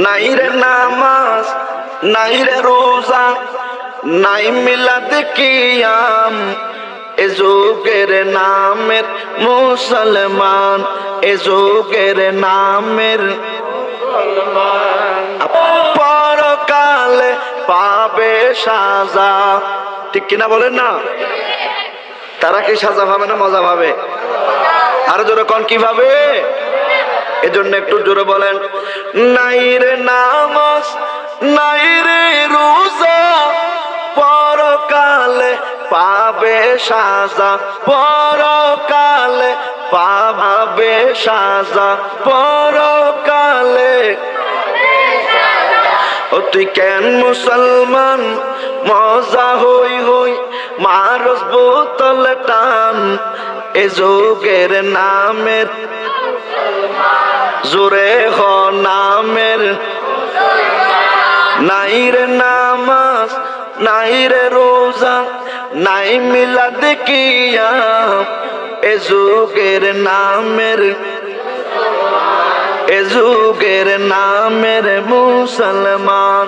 নাই রে নামাজ, নাই রে রোজা, নাই মিলাদ কিয়াম, এ যুগের নামের মুসলমান, এ যুগের নামের পরকালে পাবে সাজা। ঠিক কিনা বলেন না? তারা কি সাজা পাবে না মজা পাবে? আরো জোরে কোন কিভাবে? এজন্য একটু জোরে বলেন, নাই রে নামাজ, নাই রে রোজা, পরকালে পাবে সাজা, পরকালে পাবে সাজা, পরকালে। ও তুই কেন মুসলমান মজা হই হই মারস বোতল টান, এ যুগের নামের জোরে হ নামের। নাই রে নামাজ, নাই রে রোজা, নাই মিলাদ কিয়াম, এ যুগের নামের, এ যুগের নামের মুসলমান।